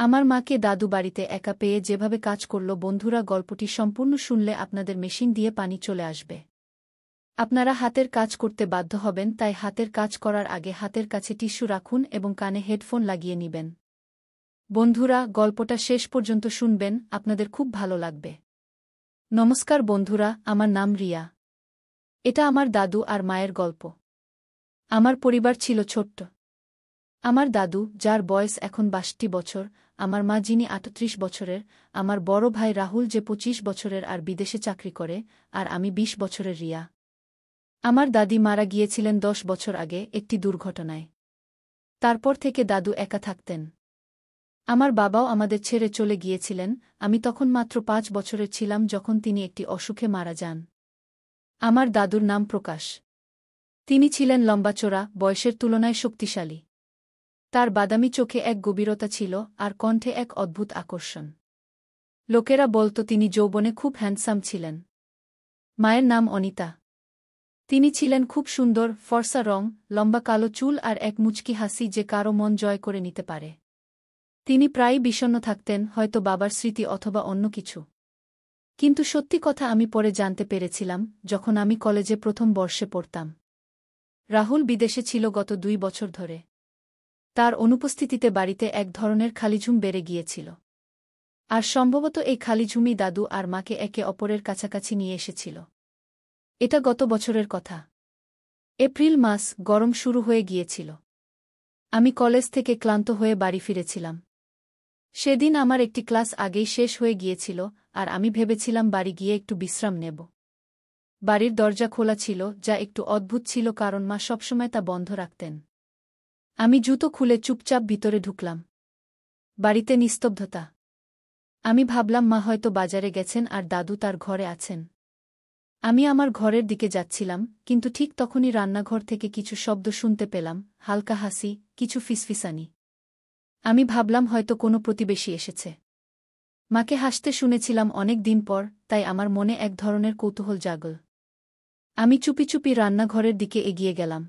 আমার মাকে দাদু বাড়িতে একা পেয়ে যেভাবে কাজ করল বন্ধুরা গল্পটি সম্পূর্ণ শুনলে আপনাদের মেশিন দিয়ে পানি চলে আসবে। আপনারা হাতের কাজ করতে বাধ্য হবেন, তাই হাতের কাজ করার আগে হাতের কাছে টিস্যু রাখুন এবং কানে হেডফোন লাগিয়ে নিবেন। বন্ধুরা, গল্পটা শেষ পর্যন্ত শুনবেন, আপনাদের খুব ভালো লাগবে। নমস্কার বন্ধুরা, আমার নাম রিয়া। এটা আমার দাদু আর মায়ের গল্প। আমার পরিবার ছিল ছোট্ট। আমার দাদু, যার বয়স এখন ৬২ বছর, আমার মা যিনি ৩৮ বছরের, আমার বড় ভাই রাহুল যে ২৫ বছরের আর বিদেশে চাকরি করে, আর আমি ২০ বছরের রিয়া। আমার দাদি মারা গিয়েছিলেন ১০ বছর আগে একটি দুর্ঘটনায়। তারপর থেকে দাদু একা থাকতেন। আমার বাবাও আমাদের ছেড়ে চলে গিয়েছিলেন, আমি তখন মাত্র ৫ বছরের ছিলাম যখন তিনি একটি অসুখে মারা যান। আমার দাদুর নাম প্রকাশ। তিনি ছিলেন লম্বাচোরা, বয়সের তুলনায় শক্তিশালী। তার বাদামি চোখে এক গভীরতা ছিল আর কণ্ঠে এক অদ্ভুত আকর্ষণ। লোকেরা বলত তিনি যৌবনে খুব হ্যান্ডসাম ছিলেন। মায়ের নাম অনিতা। তিনি ছিলেন খুব সুন্দর, ফর্সা রং, লম্বা কালো চুল আর এক মুচকি হাসি যে কারো মন জয় করে নিতে পারে। তিনি প্রায়ই বিষণ্ণ থাকতেন, হয়তো বাবার স্মৃতি অথবা অন্য কিছু। কিন্তু সত্যি কথা আমি পরে জানতে পেরেছিলাম, যখন আমি কলেজে প্রথম বর্ষে পড়তাম। রাহুল বিদেশে ছিল গত ২ বছর ধরে। তার অনুপস্থিতিতে বাড়িতে এক ধরনের খালিঝুম বেড়ে গিয়েছিল। আর সম্ভবত এই খালিঝুমই দাদু আর মাকে একে অপরের কাছাকাছি নিয়ে এসেছিল। এটা গত বছরের কথা। এপ্রিল মাস, গরম শুরু হয়ে গিয়েছিল। আমি কলেজ থেকে ক্লান্ত হয়ে বাড়ি ফিরেছিলাম। সেদিন আমার একটি ক্লাস আগেই শেষ হয়ে গিয়েছিল, আর আমি ভেবেছিলাম বাড়ি গিয়ে একটু বিশ্রাম নেব। বাড়ির দরজা খোলা ছিল, যা একটু অদ্ভুত ছিল কারণ মা সবসময় তা বন্ধ রাখতেন। আমি জুতো খুলে চুপচাপ ভিতরে ঢুকলাম। বাড়িতে নিস্তব্ধতা। আমি ভাবলাম মা হয়তো বাজারে গেছেন আর দাদু তার ঘরে আছেন। আমি আমার ঘরের দিকে যাচ্ছিলাম, কিন্তু ঠিক তখনই রান্নাঘর থেকে কিছু শব্দ শুনতে পেলাম, হালকা হাসি, কিছু ফিসফিসানি। আমি ভাবলাম হয়তো কোনো প্রতিবেশী এসেছে। মাকে হাসতে শুনেছিলাম অনেক দিন পর, তাই আমার মনে এক ধরনের কৌতূহল জাগল। আমি চুপি চুপি রান্নাঘরের দিকে এগিয়ে গেলাম।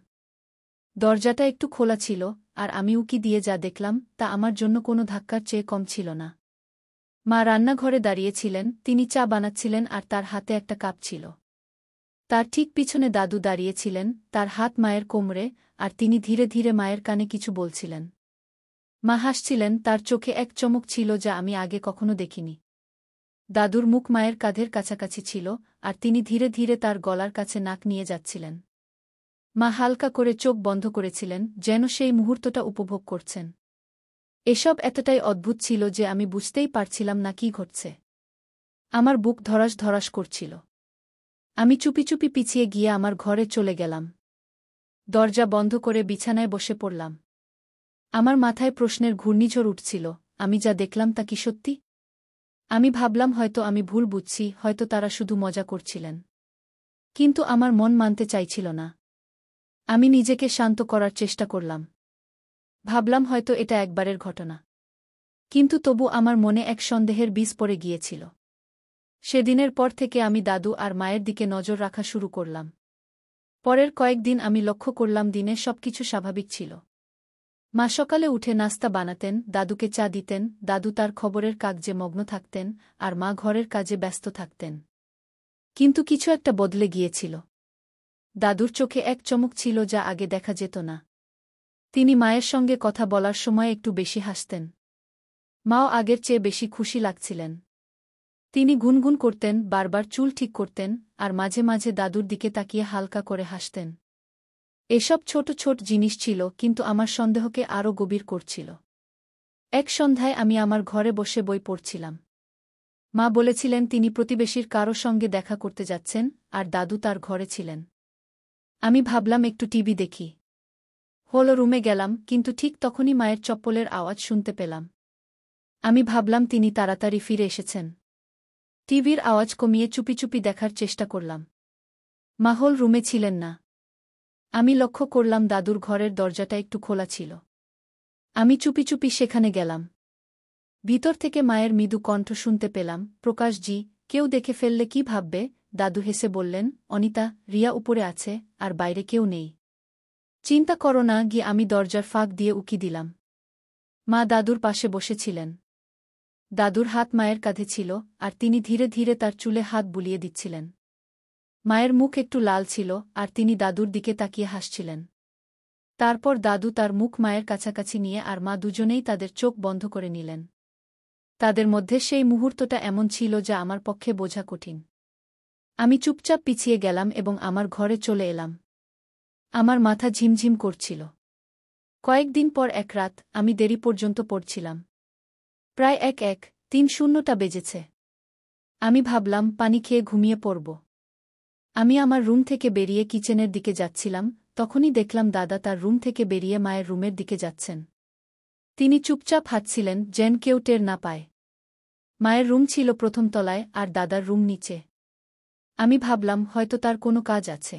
দরজাটা একটু খোলা ছিল, আর আমি উকি দিয়ে যা দেখলাম তা আমার জন্য কোনো ধাক্কার চেয়ে কম ছিল না। মা রান্নাঘরে দাঁড়িয়েছিলেন, তিনি চা বানাচ্ছিলেন আর তার হাতে একটা কাপ ছিল। তার ঠিক পিছনে দাদু দাঁড়িয়েছিলেন, তার হাত মায়ের কোমরে, আর তিনি ধীরে ধীরে মায়ের কানে কিছু বলছিলেন। মা হাসছিলেন, তার চোখে এক চমক ছিল যা আমি আগে কখনো দেখিনি। দাদুর মুখ মায়ের কাঁধের কাছাকাছি ছিল, আর তিনি ধীরে ধীরে তার গলার কাছে নাক নিয়ে যাচ্ছিলেন। মা হালকা করে চোখ বন্ধ করেছিলেন, যেন সেই মুহূর্তটা উপভোগ করছেন। এসব এতটাই অদ্ভুত ছিল যে আমি বুঝতেই পারছিলাম না কী ঘটছে। আমার বুক ধড়াস ধড়াস করছিল। আমি চুপি চুপি পিছিয়ে গিয়ে আমার ঘরে চলে গেলাম। দরজা বন্ধ করে বিছানায় বসে পড়লাম। আমার মাথায় প্রশ্নের ঘূর্ণিঝড় উঠছিল, আমি যা দেখলাম তা কি সত্যি? আমি ভাবলাম হয়তো আমি ভুল বুঝছি, হয়তো তারা শুধু মজা করছিলেন। কিন্তু আমার মন মানতে চাইছিল না। আমি নিজেকে শান্ত করার চেষ্টা করলাম। ভাবলাম হয়তো এটা একবারের ঘটনা। কিন্তু তবু আমার মনে এক সন্দেহের বীজ পড়ে গিয়েছিল। সেদিনের পর থেকে আমি দাদু আর মায়ের দিকে নজর রাখা শুরু করলাম। পরের কয়েকদিন আমি লক্ষ্য করলাম দিনে সবকিছু স্বাভাবিক ছিল। মা সকালে উঠে নাস্তা বানাতেন, দাদুকে চা দিতেন, দাদু তার খবরের কাগজে মগ্ন থাকতেন, আর মা ঘরের কাজে ব্যস্ত থাকতেন। কিন্তু কিছু একটা বদলে গিয়েছিল। দাদুর চোখে এক চমক ছিল যা আগে দেখা যেত না। তিনি মায়ের সঙ্গে কথা বলার সময় একটু বেশি হাসতেন। মাও আগের চেয়ে বেশি খুশি লাগছিলেন। তিনি গুনগুন করতেন, বারবার চুল ঠিক করতেন, আর মাঝে মাঝে দাদুর দিকে তাকিয়ে হালকা করে হাসতেন। এসব ছোট ছোট জিনিস ছিল, কিন্তু আমার সন্দেহকে আরও গভীর করছিল। এক সন্ধ্যায় আমি আমার ঘরে বসে বই পড়ছিলাম। মা বলেছিলেন তিনি প্রতিবেশীর কারো সঙ্গে দেখা করতে যাচ্ছেন, আর দাদু তার ঘরে ছিলেন। আমি ভাবলাম একটু টিভি দেখি। হলো রুমে গেলাম, কিন্তু ঠিক তখনই মায়ের চপ্পলের আওয়াজ শুনতে পেলাম। আমি ভাবলাম তিনি তাড়াতাড়ি ফিরে এসেছেন। টিভির আওয়াজ কমিয়ে চুপি চুপি দেখার চেষ্টা করলাম। মা হল রুমে ছিলেন না। আমি লক্ষ্য করলাম দাদুর ঘরের দরজাটা একটু খোলা ছিল। আমি চুপি চুপি সেখানে গেলাম। ভিতর থেকে মায়ের মৃদু কণ্ঠ শুনতে পেলাম, প্রকাশজি, কেউ দেখে ফেললে কি ভাববে? দাদু হেসে বললেন, অনিতা, রিয়া উপরে আছে, আর বাইরে কেউ নেই। চিন্তা করো না। গিয়ে আমি দরজার ফাঁক দিয়ে উকি দিলাম। মা দাদুর পাশে বসেছিলেন। দাদুর হাত মায়ের কাঁধে ছিল, আর তিনি ধীরে ধীরে তার চুলে হাত বুলিয়ে দিচ্ছিলেন। মায়ের মুখ একটু লাল ছিল, আর তিনি দাদুর দিকে তাকিয়ে হাসছিলেন। তারপর দাদু তার মুখ মায়ের কাছাকাছি নিয়ে আর মা দুজনেই তাদের চোখ বন্ধ করে নিলেন। তাদের মধ্যে সেই মুহূর্তটা এমন ছিল যা আমার পক্ষে বোঝা কঠিন। আমি চুপচাপ পিছিয়ে গেলাম এবং আমার ঘরে চলে এলাম। আমার মাথা ঝিমঝিম করছিল। কয়েকদিন পর এক রাত আমি দেরি পর্যন্ত পড়ছিলাম। প্রায় 1:30টা বেজেছে। আমি ভাবলাম পানি খেয়ে ঘুমিয়ে পড়ব। আমি আমার রুম থেকে বেরিয়ে কিচেনের দিকে যাচ্ছিলাম, তখনই দেখলাম দাদা তার রুম থেকে বেরিয়ে মায়ের রুমের দিকে যাচ্ছেন। তিনি চুপচাপ হাঁটছিলেন, যেন কেউ টের না পায়। মায়ের রুম ছিল প্রথম তলায় আর দাদার রুম নিচে। আমি ভাবলাম হয়তো তার কোনো কাজ আছে।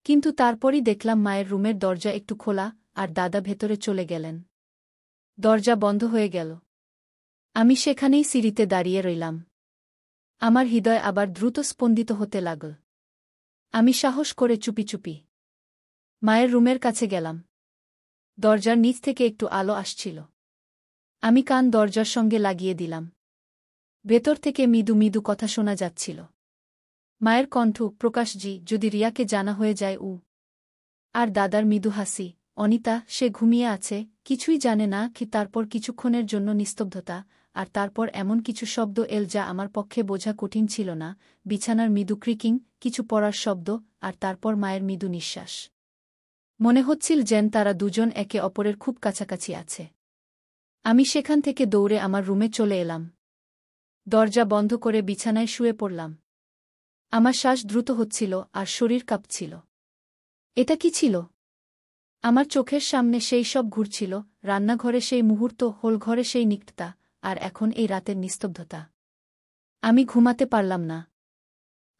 কিন্তু তারপরই দেখলাম মায়ের রুমের দরজা একটু খোলা, আর দাদা ভেতরে চলে গেলেন। দরজা বন্ধ হয়ে গেল। আমি সেখানেই সিঁড়িতে দাঁড়িয়ে রইলাম। আমার হৃদয় আবার দ্রুত স্পন্দিত হতে লাগল। আমি সাহস করে চুপি চুপি মায়ের রুমের কাছে গেলাম। দরজার নিচ থেকে একটু আলো আসছিল। আমি কান দরজার সঙ্গে লাগিয়ে দিলাম। ভেতর থেকে মৃদু মৃদু কথা শোনা যাচ্ছিল। মায়ের কণ্ঠ, প্রকাশজি, যদি রিয়াকে জানা হয়ে যায় আর দাদার মৃদু হাসি, অনিতা, সে ঘুমিয়ে আছে, কিছুই জানে না কি। তারপর কিছুক্ষণের জন্য নিস্তব্ধতা, আর তারপর এমন কিছু শব্দ এল যা আমার পক্ষে বোঝা কঠিন ছিল না। বিছানার মৃদু ক্রিকিং, কিছু পড়ার শব্দ, আর তারপর মায়ের মৃদু নিঃশ্বাস। মনে হচ্ছিল যেন তারা দুজন একে অপরের খুব কাছাকাছি আছে। আমি সেখান থেকে দৌড়ে আমার রুমে চলে এলাম। দরজা বন্ধ করে বিছানায় শুয়ে পড়লাম। আমার শ্বাস দ্রুত হচ্ছিল আর শরীর কাঁপছিল। এটা কি ছিল? আমার চোখের সামনে সেই সব ঘুরছিল, রান্নাঘরে সেই মুহূর্ত, হোলঘরে সেই নিকটতা, আর এখন এই রাতের নিস্তব্ধতা। আমি ঘুমাতে পারলাম না।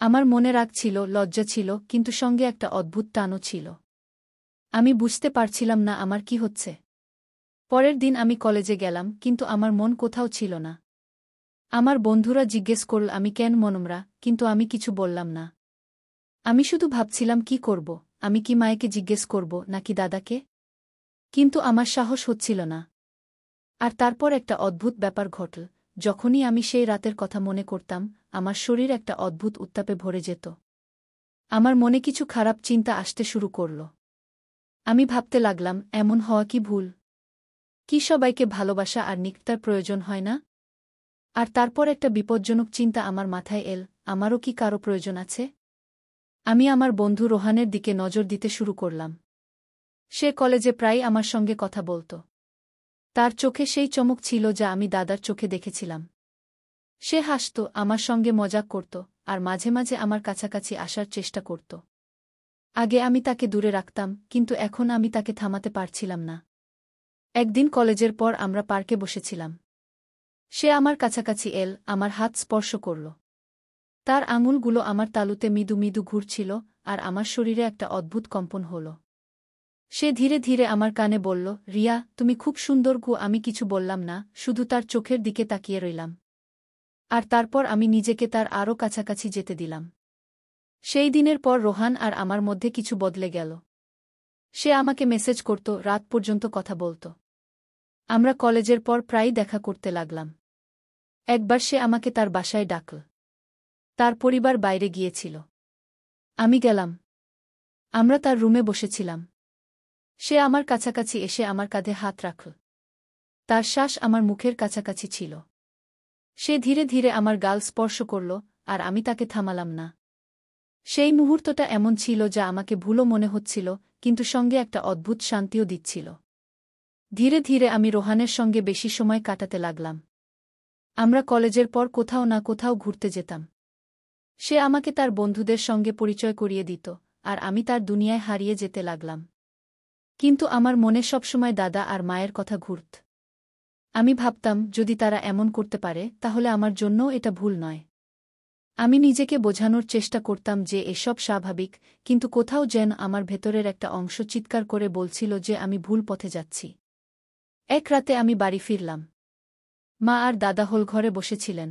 আমার মনে রাগ ছিল, লজ্জা ছিল, কিন্তু সঙ্গে একটা অদ্ভুত টানও ছিল। আমি বুঝতে পারছিলাম না আমার কি হচ্ছে। পরের দিন আমি কলেজে গেলাম, কিন্তু আমার মন কোথাও ছিল না। আমার বন্ধুরা জিজ্ঞেস করল আমি কেন মনমরা, কিন্তু আমি কিছু বললাম না। আমি শুধু ভাবছিলাম কি করব, আমি কি মায়েকে জিজ্ঞেস করব নাকি দাদাকে? কিন্তু আমার সাহস হচ্ছিল না। আর তারপর একটা অদ্ভুত ব্যাপার ঘটল। যখনই আমি সেই রাতের কথা মনে করতাম, আমার শরীর একটা অদ্ভুত উত্তাপে ভরে যেত। আমার মনে কিছু খারাপ চিন্তা আসতে শুরু করল। আমি ভাবতে লাগলাম, এমন হওয়া কি ভুল? কি সবাইকে ভালোবাসা আর নিকটার প্রয়োজন হয় না? আর তারপর একটা বিপজ্জনক চিন্তা আমার মাথায় এল, আমারও কি কারো প্রয়োজন আছে? আমি আমার বন্ধু রোহানের দিকে নজর দিতে শুরু করলাম। সে কলেজে প্রায় আমার সঙ্গে কথা বলত। তার চোখে সেই চমক ছিল যা আমি দাদার চোখে দেখেছিলাম। সে হাসত, আমার সঙ্গে মজাক করত, আর মাঝে মাঝে আমার কাছাকাছি আসার চেষ্টা করত। আগে আমি তাকে দূরে রাখতাম, কিন্তু এখন আমি তাকে থামাতে পারছিলাম না। একদিন কলেজের পর আমরা পার্কে বসেছিলাম। সে আমার কাছাকাছি এল, আমার হাত স্পর্শ করল। তার আঙুলগুলো আমার তালুতে মৃদু মৃদু ঘুরছিল, আর আমার শরীরে একটা অদ্ভুত কম্পন হল। সে ধীরে ধীরে আমার কানে বলল, রিয়া, তুমি খুব সুন্দর গো। আমি কিছু বললাম না, শুধু তার চোখের দিকে তাকিয়ে রইলাম। আর তারপর আমি নিজেকে তার আরও কাছাকাছি যেতে দিলাম। সেই দিনের পর রোহান আর আমার মধ্যে কিছু বদলে গেল। সে আমাকে মেসেজ করত, রাত পর্যন্ত কথা বলত। আমরা কলেজের পর প্রায়ই দেখা করতে লাগলাম। একবার সে আমাকে তার বাসায় ডাকল। তার পরিবার বাইরে গিয়েছিল। আমি গেলাম। আমরা তার রুমে বসেছিলাম। সে আমার কাছাকাছি এসে আমার কাঁধে হাত রাখল। তার শ্বাস আমার মুখের কাছাকাছি ছিল। সে ধীরে ধীরে আমার গাল স্পর্শ করল, আর আমি তাকে থামালাম না। সেই মুহূর্তটা এমন ছিল যা আমাকে ভুলও মনে হচ্ছিল, কিন্তু সঙ্গে একটা অদ্ভুত শান্তিও দিচ্ছিল। ধীরে ধীরে আমি রোহানের সঙ্গে বেশি সময় কাটাতে লাগলাম। আমরা কলেজের পর কোথাও না কোথাও ঘুরতে যেতাম। সে আমাকে তার বন্ধুদের সঙ্গে পরিচয় করিয়ে দিত, আর আমি তার দুনিয়ায় হারিয়ে যেতে লাগলাম। কিন্তু আমার মনে সবসময় দাদা আর মায়ের কথা ঘুরত। আমি ভাবতাম, যদি তারা এমন করতে পারে, তাহলে আমার জন্যও এটা ভুল নয়। আমি নিজেকে বোঝানোর চেষ্টা করতাম যে এসব স্বাভাবিক, কিন্তু কোথাও যেন আমার ভেতরের একটা অংশ চিৎকার করে বলছিল যে আমি ভুল পথে যাচ্ছি। এক রাতে আমি বাড়ি ফিরলাম। মা আর দাদা হোলঘরে বসেছিলেন।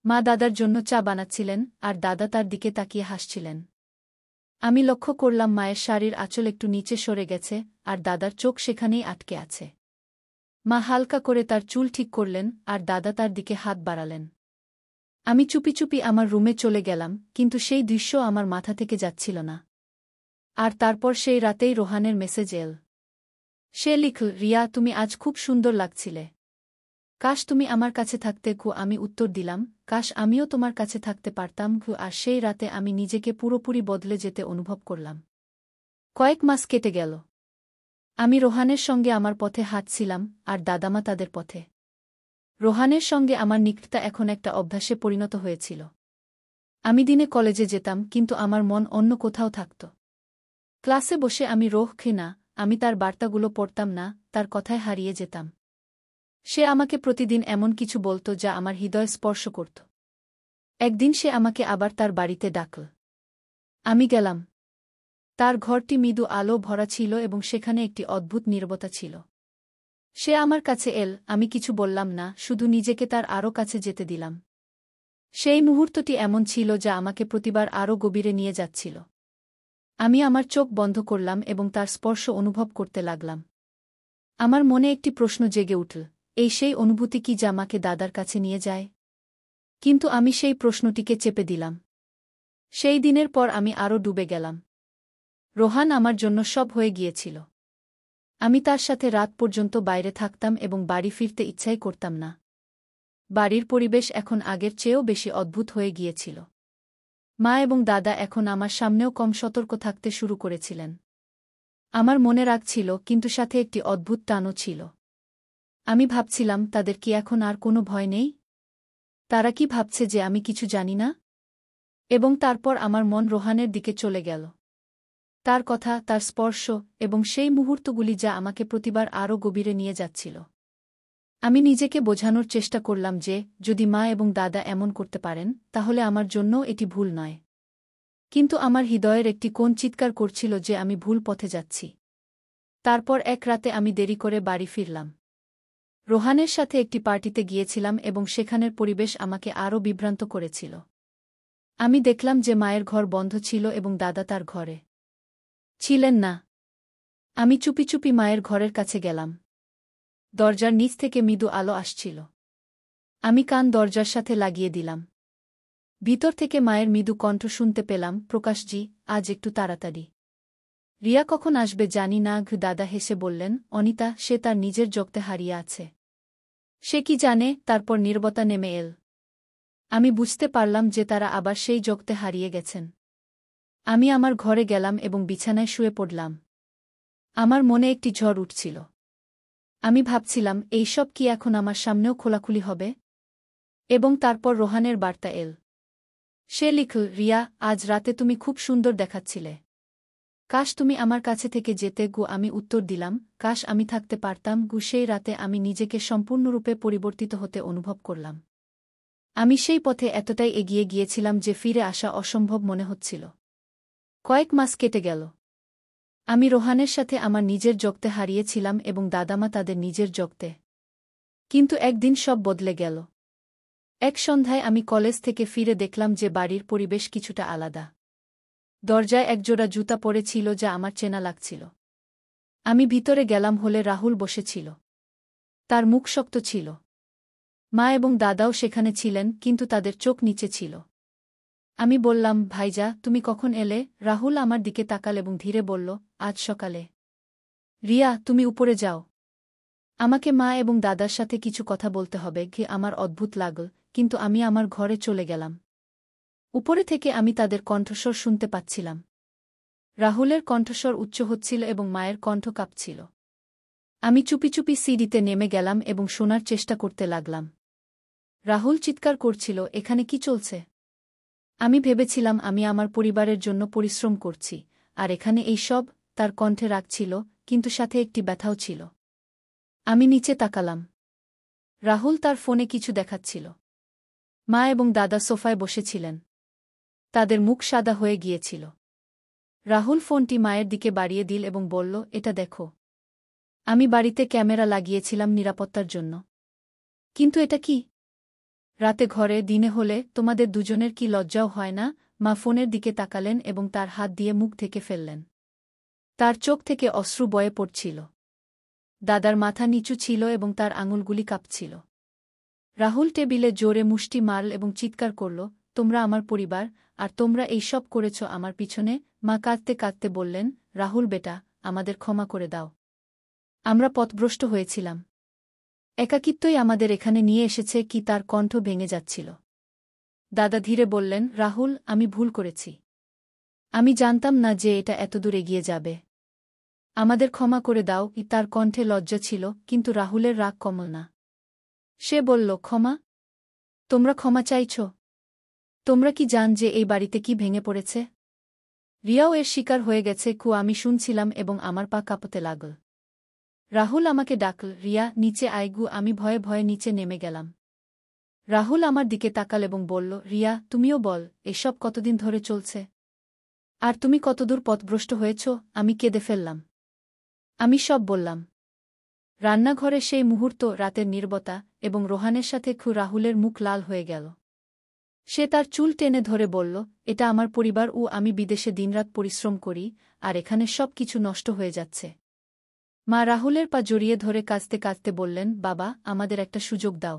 মা দাদার জন্য চা বানাচ্ছিলেন, আর দাদা তার দিকে তাকিয়ে হাসছিলেন। আমি লক্ষ্য করলাম মায়ের শাড়ির আঁচল একটু নিচে সরে গেছে, আর দাদার চোখ সেখানেই আটকে আছে। মা হালকা করে তার চুল ঠিক করলেন আর দাদা তার দিকে হাত বাড়ালেন। আমি চুপি চুপি আমার রুমে চলে গেলাম, কিন্তু সেই দৃশ্য আমার মাথা থেকে যাচ্ছিল না। আর তারপর সেই রাতেই রোহানের মেসেজ এল। সে লিখল, রিয়া, তুমি আজ খুব সুন্দর লাগছিলে। কাশ তুমি আমার কাছে থাকতে। আমি উত্তর দিলাম, কাশ আমিও তোমার কাছে থাকতে পারতাম। আর সেই রাতে আমি নিজেকে পুরোপুরি বদলে যেতে অনুভব করলাম। কয়েক মাস কেটে গেল। আমি রোহানের সঙ্গে আমার পথে হাঁটছিলাম, আর দাদামা তাদের পথে। রোহানের সঙ্গে আমার নিকটতা এখন একটা অভ্যাসে পরিণত হয়েছিল। আমি দিনে কলেজে যেতাম, কিন্তু আমার মন অন্য কোথাও থাকত। ক্লাসে বসে আমি না, আমি তার বার্তাগুলো পড়তাম না, তার কথায় হারিয়ে যেতাম। সে আমাকে প্রতিদিন এমন কিছু বলত যা আমার হৃদয় স্পর্শ করত। একদিন সে আমাকে আবার তার বাড়িতে ডাকল। আমি গেলাম। তার ঘরটি মৃদু আলো ভরা ছিল এবং সেখানে একটি অদ্ভুত নীরবতা ছিল। সে আমার কাছে এল, আমি কিছু বললাম না, শুধু নিজেকে তার আরও কাছে যেতে দিলাম। সেই মুহূর্তটি এমন ছিল যা আমাকে প্রতিবার আরও গভীরে নিয়ে যাচ্ছিল। আমি আমার চোখ বন্ধ করলাম এবং তার স্পর্শ অনুভব করতে লাগলাম। আমার মনে একটি প্রশ্ন জেগে উঠল, এই সেই অনুভূতি কি যা আমাকে দাদার কাছে নিয়ে যায়? কিন্তু আমি সেই প্রশ্নটিকে চেপে দিলাম। সেই দিনের পর আমি আরও ডুবে গেলাম। রোহান আমার জন্য সব হয়ে গিয়েছিল। আমি তার সাথে রাত পর্যন্ত বাইরে থাকতাম এবং বাড়ি ফিরতে ইচ্ছাই করতাম না। বাড়ির পরিবেশ এখন আগের চেয়েও বেশি অদ্ভুত হয়ে গিয়েছিল। মা এবং দাদা এখন আমার সামনেও কম সতর্ক থাকতে শুরু করেছিলেন। আমার মনে রাগ ছিল, কিন্তু সাথে একটি অদ্ভুত টানও ছিল। আমি ভাবছিলাম, তাদের কি এখন আর কোনো ভয় নেই? তারা কি ভাবছে যে আমি কিছু জানি না? এবং তারপর আমার মন রোহানের দিকে চলে গেল। তার কথা, তার স্পর্শ এবং সেই মুহূর্তগুলি যা আমাকে প্রতিবার আরও গভীরে নিয়ে যাচ্ছিল। আমি নিজেকে বোঝানোর চেষ্টা করলাম যে, যদি মা এবং দাদা এমন করতে পারেন, তাহলে আমার জন্যও এটি ভুল নয়। কিন্তু আমার হৃদয়ের একটি কোণ চিৎকার করছিল যে আমি ভুল পথে যাচ্ছি। তারপর এক রাতে আমি দেরি করে বাড়ি ফিরলাম। রোহানের সাথে একটি পার্টিতে গিয়েছিলাম এবং সেখানের পরিবেশ আমাকে আরও বিভ্রান্ত করেছিল। আমি দেখলাম যে মায়ের ঘর বন্ধ ছিল এবং দাদা তার ঘরে ছিলেন না। আমি চুপি চুপি মায়ের ঘরের কাছে গেলাম। দরজার নিচ থেকে মৃদু আলো আসছিল। আমি কান দরজার সাথে লাগিয়ে দিলাম। ভিতর থেকে মায়ের মৃদু কণ্ঠ শুনতে পেলাম, প্রকাশজি, আজ একটু তাড়াতাড়ি। রিয়া কখন আসবে জানি না। দাদা হেসে বললেন, অনিতা, সে তার নিজের জগতে হারিয়ে আছে। সে কি জানে? তারপর নীরবতা নেমে এল। আমি বুঝতে পারলাম যে তারা আবার সেই জগতে হারিয়ে গেছেন। আমি আমার ঘরে গেলাম এবং বিছানায় শুয়ে পড়লাম। আমার মনে একটি ঝড় উঠছিল। আমি ভাবছিলাম, এইসব কি এখন আমার সামনেও খোলাখুলি হবে? এবং তারপর রোহানের বার্তা এল। সে লিখল, রিয়া, আজ রাতে তুমি খুব সুন্দর দেখাচ্ছিলে। কাশ তুমি আমার কাছে থেকে যেতে। আমি উত্তর দিলাম, কাশ আমি থাকতে পারতাম। সেই রাতে আমি নিজেকে সম্পূর্ণরূপে পরিবর্তিত হতে অনুভব করলাম। আমি সেই পথে এতটাই এগিয়ে গিয়েছিলাম যে ফিরে আসা অসম্ভব মনে হচ্ছিল। কয়েক মাস কেটে গেল। আমি রোহানের সাথে আমার নিজের জগতে হারিয়েছিলাম এবং দাদামা তাদের নিজের জগতে। কিন্তু একদিন সব বদলে গেল। এক সন্ধ্যায় আমি কলেজ থেকে ফিরে দেখলাম যে বাড়ির পরিবেশ কিছুটা আলাদা। দরজায় একজোড়া জুতা পরে ছিল যা আমার চেনা লাগছিল। আমি ভিতরে গেলাম হলে রাহুল বসেছিল। তার মুখ শক্ত ছিল। মা এবং দাদাও সেখানে ছিলেন, কিন্তু তাদের চোখ নিচে ছিল। আমি বললাম, ভাইজা, তুমি কখন এলে? রাহুল আমার দিকে তাকাল এবং ধীরে বলল, আজ সকালে। রিয়া, তুমি উপরে যাও। আমাকে মা এবং দাদার সাথে কিছু কথা বলতে হবে। আমার অদ্ভুত লাগল, কিন্তু আমি আমার ঘরে চলে গেলাম। উপরে থেকে আমি তাদের কণ্ঠস্বর শুনতে পাচ্ছিলাম। রাহুলের কণ্ঠস্বর উচ্চ হচ্ছিল এবং মায়ের কণ্ঠ কাঁপছিল। আমি চুপি চুপি সিঁড়িতে নেমে গেলাম এবং শোনার চেষ্টা করতে লাগলাম। রাহুল চিৎকার করছিল, এখানে কি চলছে? আমি ভেবেছিলাম আমি আমার পরিবারের জন্য পরিশ্রম করছি, আর এখানে এই সব। তার কণ্ঠে রাগ ছিল, কিন্তু সাথে একটি ব্যথাও ছিল। আমি নিচে তাকালাম। রাহুল তার ফোনে কিছু দেখাচ্ছিল। মা এবং দাদা সোফায় বসেছিলেন। তাদের মুখ সাদা হয়ে গিয়েছিল। রাহুল ফোনটি মায়ের দিকে বাড়িয়ে দিল এবং বলল, এটা দেখো। আমি বাড়িতে ক্যামেরা লাগিয়েছিলাম নিরাপত্তার জন্য। কিন্তু এটা কি? রাতে ঘরে, দিনে হলে তোমাদের দুজনের কি লজ্জাও হয় না? মা ফোনের দিকে তাকালেন এবং তার হাত দিয়ে মুখ থেকে ফেললেন। তার চোখ থেকে অশ্রু বয়ে পড়ছিল। দাদার মাথা নিচু ছিল এবং তার আঙুলগুলি কাঁপছিল। রাহুল টেবিলে জোরে মুষ্টি মারল এবং চিৎকার করল, তোমরা আমার পরিবার, আর তোমরা এই সব করেছ আমার পিছনে। মা কাঁদতে কাঁদতে বললেন, রাহুল বেটা, আমাদের ক্ষমা করে দাও। আমরা পথভ্রষ্ট হয়েছিলাম। একাকিত্বই আমাদের এখানে নিয়ে এসেছে। কি তার কণ্ঠ ভেঙে যাচ্ছিল। দাদা ধীরে বললেন, রাহুল, আমি ভুল করেছি। আমি জানতাম না যে এটা এতদূর এগিয়ে যাবে। আমাদের ক্ষমা করে দাও। তার কণ্ঠে লজ্জা ছিল, কিন্তু রাহুলের রাগ কমল না। সে বলল, ক্ষমা? তোমরা ক্ষমা চাইছ? তোমরা কি জান যে এই বাড়িতে কি ভেঙে পড়েছে? রিয়াও এর শিকার হয়ে গেছে। আমি শুনছিলাম এবং আমার পা কাঁপতে লাগল। রাহুল আমাকে ডাকল, রিয়া, নিচে আয়। আমি ভয়ে ভয়ে নিচে নেমে গেলাম। রাহুল আমার দিকে তাকাল এবং বলল, রিয়া, তুমিও বল, এসব কতদিন ধরে চলছে? আর তুমি কতদূর পথভ্রষ্ট হয়েছ? আমি কেঁদে ফেললাম। আমি সব বললাম। রান্নাঘরে সেই মুহূর্ত, রাতের নীরবতা, এবং রোহানের সাথে রাহুলের মুখ লাল হয়ে গেল। সে তার চুল টেনে ধরে বলল, এটা আমার পরিবার আমি বিদেশে দিনরাত পরিশ্রম করি, আর এখানে সব কিছু নষ্ট হয়ে যাচ্ছে। মা রাহুলের পা জড়িয়ে ধরে কাঁদতে কাঁদতে বললেন, বাবা, আমাদের একটা সুযোগ দাও।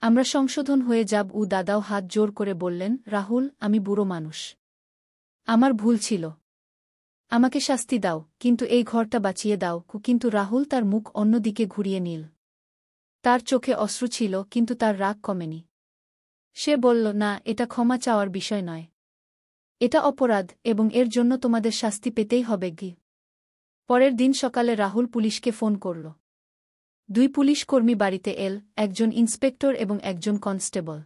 আমরা সংশোধন হয়ে যাব। দাদাও হাত জোর করে বললেন, রাহুল, আমি বুড়ো মানুষ। আমার ভুল ছিল। আমাকে শাস্তি দাও, কিন্তু এই ঘরটা বাঁচিয়ে দাও। কিন্তু রাহুল তার মুখ অন্যদিকে ঘুরিয়ে নিল। তার চোখে অশ্রু ছিল, কিন্তু তার রাগ কমেনি। সে বলল, না, এটা ক্ষমা চাওয়ার বিষয় নয়। এটা অপরাধ, এবং এর জন্য তোমাদের শাস্তি পেতেই হবে। পরের দিন সকালে রাহুল পুলিশকে ফোন করল। 2 পুলিশ কর্মী বাড়িতে এল, একজন ইন্সপেক্টর এবং একজন কনস্টেবল।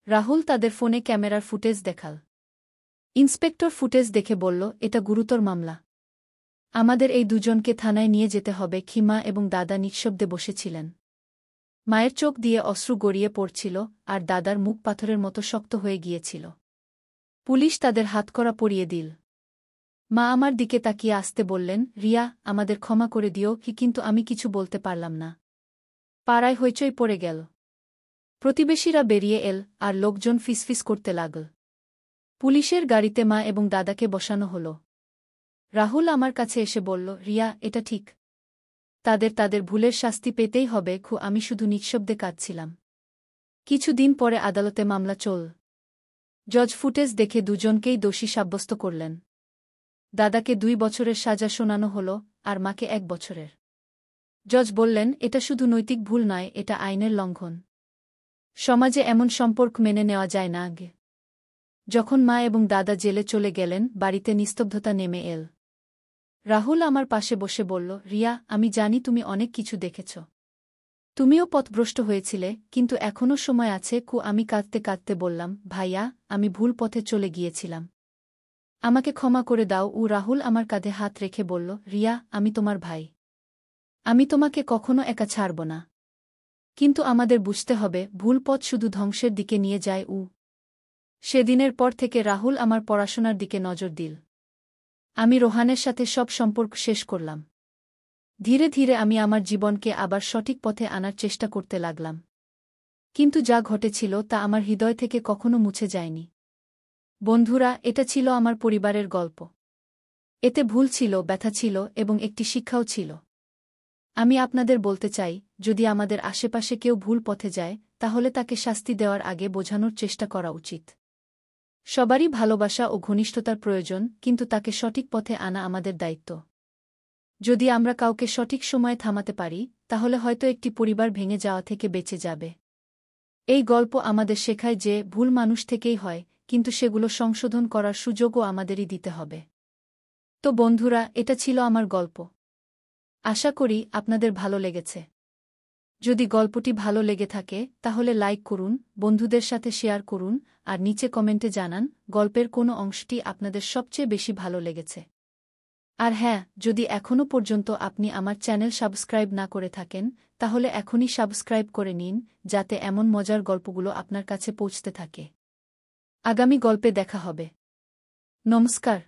রাহুল তাদের ফোনে ক্যামেরার ফুটেজ দেখাল। ইন্সপেক্টর ফুটেজ দেখে বলল, এটা গুরুতর মামলা। আমাদের এই দুজনকে থানায় নিয়ে যেতে হবে। মা এবং দাদা নিঃশব্দে বসেছিলেন। মায়ের চোখ দিয়ে অশ্রু গড়িয়ে পড়ছিল, আর দাদার মুখ পাথরের মতো শক্ত হয়ে গিয়েছিল। পুলিশ তাদের হাতকড়া পরিয়ে দিল। মা আমার দিকে তাকিয়ে আসতে বললেন, রিয়া, আমাদের ক্ষমা করে দিও। কিন্তু আমি কিছু বলতে পারলাম না। পাড়ায় হইচই পড়ে গেল। প্রতিবেশীরা বেরিয়ে এল, আর লোকজন ফিসফিস করতে লাগল। পুলিশের গাড়িতে মা এবং দাদাকে বসানো হল। রাহুল আমার কাছে এসে বলল, রিয়া, এটা ঠিক। তাদের ভুলের শাস্তি পেতেই হবে। আমি শুধু নিঃশব্দে কাঁদছিলাম। কিছুদিন পরে আদালতে মামলা চল। জজ ফুটেজ দেখে দুজনকেই দোষী সাব্যস্ত করলেন। দাদাকে 2 বছরের সাজা শোনানো হল, আর মাকে 1 বছরের। জজ বললেন, এটা শুধু নৈতিক ভুল নয়, এটা আইনের লঙ্ঘন। সমাজে এমন সম্পর্ক মেনে নেওয়া যায় না। যখন মা এবং দাদা জেলে চলে গেলেন, বাড়িতে নিস্তব্ধতা নেমে এল। রাহুল আমার পাশে বসে বলল, রিয়া, আমি জানি তুমি অনেক কিছু দেখেছ। তুমিও পথভ্রষ্ট হয়েছিলে, কিন্তু এখনও সময় আছে। আমি কাঁদতে কাঁদতে বললাম, ভাইয়া, আমি ভুল পথে চলে গিয়েছিলাম। আমাকে ক্ষমা করে দাও। রাহুল আমার কাঁধে হাত রেখে বলল, রিয়া, আমি তোমার ভাই। আমি তোমাকে কখনো একা ছাড়ব না। কিন্তু আমাদের বুঝতে হবে, ভুল পথ শুধু ধ্বংসের দিকে নিয়ে যায়। সেদিনের পর থেকে রাহুল আমার পড়াশোনার দিকে নজর দিল। আমি রোহানের সাথে সব সম্পর্ক শেষ করলাম। ধীরে ধীরে আমি আমার জীবনকে আবার সঠিক পথে আনার চেষ্টা করতে লাগলাম। কিন্তু যা ঘটেছিল তা আমার হৃদয় থেকে কখনো মুছে যায়নি। বন্ধুরা, এটা ছিল আমার পরিবারের গল্প। এতে ভুল ছিল, ব্যথা ছিল, এবং একটি শিক্ষাও ছিল। আমি আপনাদের বলতে চাই, যদি আমাদের আশেপাশে কেউ ভুল পথে যায়, তাহলে তাকে শাস্তি দেওয়ার আগে বোঝানোর চেষ্টা করা উচিত। সবারই ভালোবাসা ও ঘনিষ্ঠতার প্রয়োজন, কিন্তু তাকে সঠিক পথে আনা আমাদের দায়িত্ব। যদি আমরা কাউকে সঠিক সময়ে থামাতে পারি, তাহলে হয়তো একটি পরিবার ভেঙে যাওয়া থেকে বেঁচে যাবে। এই গল্প আমাদের শেখায় যে ভুল মানুষ থেকেই হয়, কিন্তু সেগুলো সংশোধন করার সুযোগও আমাদেরই দিতে হবে। তো বন্ধুরা, এটা ছিল আমার গল্প। আশা করি আপনাদের ভালো লেগেছে। যদি গল্পটি ভালো লেগে থাকে, তাহলে লাইক করুন, বন্ধুদের সাথে শেয়ার করুন, আর নিচে কমেন্টে জানান গল্পের কোন অংশটি আপনাদের সবচেয়ে বেশি ভালো লেগেছে। আর হ্যাঁ, যদি এখনও পর্যন্ত আপনি আমার চ্যানেল সাবস্ক্রাইব না করে থাকেন, তাহলে এখনই সাবস্ক্রাইব করে নিন, যাতে এমন মজার গল্পগুলো আপনার কাছে পৌঁছতে থাকে। আগামী গল্পে দেখা হবে। নমস্কার।